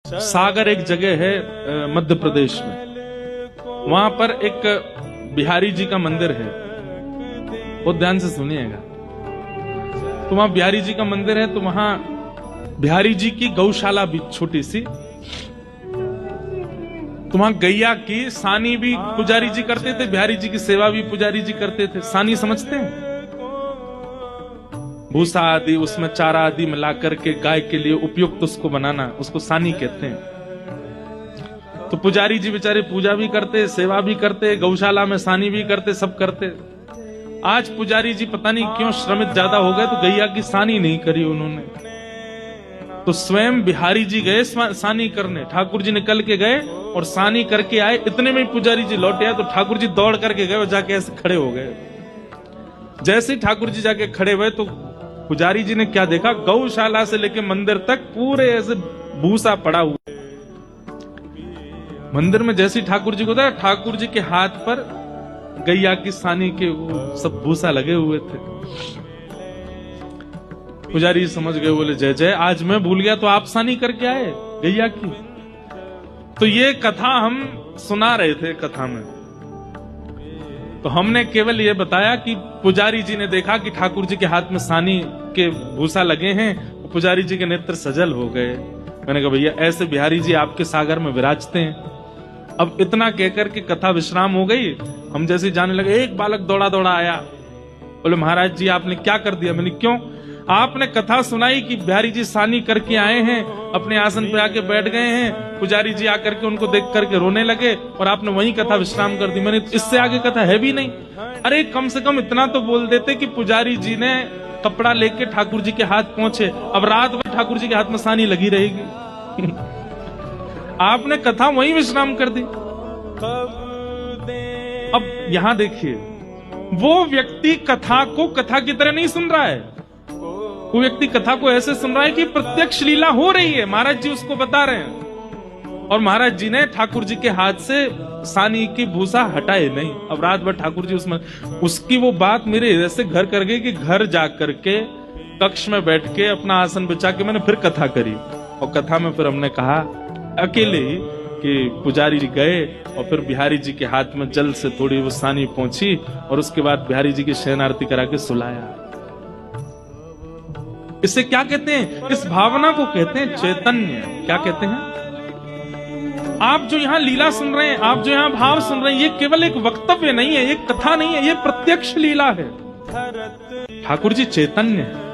सागर एक जगह है मध्य प्रदेश में, वहां पर एक बिहारी जी का मंदिर है। बहुत ध्यान से सुनिएगा। तो वहां बिहारी जी का मंदिर है, तो वहां बिहारी जी की गौशाला भी छोटी सी, तो वहां गैया की सानी भी पुजारी जी करते थे, बिहारी जी की सेवा भी पुजारी जी करते थे। सानी समझते हैं? भूसा आदि उसमें चारा आदि मिला करके गाय के लिए उपयुक्त उसको बनाना, उसको सानी कहते हैं। तो पुजारी जी बेचारे पूजा भी करते, सेवा भी करते, गौशाला में सानी भी करते, सब करते। आज पुजारी जी पता नहीं क्यों श्रमित ज्यादा हो गए, तो गैया की सानी नहीं करी उन्होंने। तो स्वयं बिहारी जी गए सानी करने, ठाकुर जी निकल के गए और सानी करके आए। इतने में पुजारी जी लौटे आए, तो ठाकुर जी दौड़ करके गए और जाके ऐसे खड़े हो गए। जैसे ही ठाकुर जी जाके खड़े हुए, तो पुजारी जी ने क्या देखा, गौशाला से लेके मंदिर तक पूरे ऐसे भूसा पड़ा हुआ। मंदिर में जैसे ठाकुर जी को था, ठाकुर जी के हाथ पर गैया की सानी के सब भूसा लगे हुए थे। पुजारी जी समझ गए, बोले जय जय, आज मैं भूल गया तो आप सानी करके आए गैया की। तो ये कथा हम सुना रहे थे कथा में, तो हमने केवल ये बताया कि पुजारी जी ने देखा कि ठाकुर जी के हाथ में सानी के भूसा लगे हैं, पुजारी जी के नेत्र सजल हो गए। मैंने कहा भैया ऐसे बिहारी जी आपके सागर में विराजते हैं। अब इतना कहकर के कथा विश्राम हो गई। हम जैसे जाने लगे, एक बालक दौड़ा दौड़ा आया, बोले महाराज जी आपने क्या कर दिया? मैंने क्यों? आपने कथा सुनाई कि बिहारी जी सानी करके आए हैं, अपने आसन पे आके बैठ गए हैं, पुजारी जी आकर के उनको देख करके रोने लगे और आपने वही कथा विश्राम कर दी। मैंने इससे आगे कथा है भी नहीं। अरे कम से कम इतना तो बोल देते कि पुजारी जी ने कपड़ा लेके ठाकुर जी के हाथ पहुंचे, अब रात भर ठाकुर जी के हाथ में सानी लगी रहेगी। आपने कथा वही विश्राम कर दी। अब यहां देखिए, वो व्यक्ति कथा को कथा की तरह नहीं सुन रहा है। वो व्यक्ति कथा को ऐसे सुन रहा है कि प्रत्यक्ष लीला हो रही है, महाराज जी उसको बता रहे हैं, और महाराज जी ने ठाकुर जी के हाथ से सानी की भूसा हटाए नहीं। अब रात भर ठाकुर जी उसमें, उसकी वो बात मेरे ऐसे घर कर गई कि घर जाकर के कक्ष में बैठ के अपना आसन बिछा के मैंने फिर कथा करी। और कथा में फिर हमने कहा अकेले ही कि पुजारी जी गए और फिर बिहारी जी के हाथ में जल से थोड़ी वो सानी पहुंची, और उसके बाद बिहारी जी की शयन आरती करा के सुलाया। इसे क्या कहते हैं? इस भावना को कहते हैं चैतन्य। क्या कहते हैं? आप जो यहाँ लीला सुन रहे हैं, आप जो यहाँ भाव सुन रहे हैं, ये केवल एक वक्तव्य नहीं है, ये कथा नहीं है, ये प्रत्यक्ष लीला है। ठाकुर जी चैतन्य है।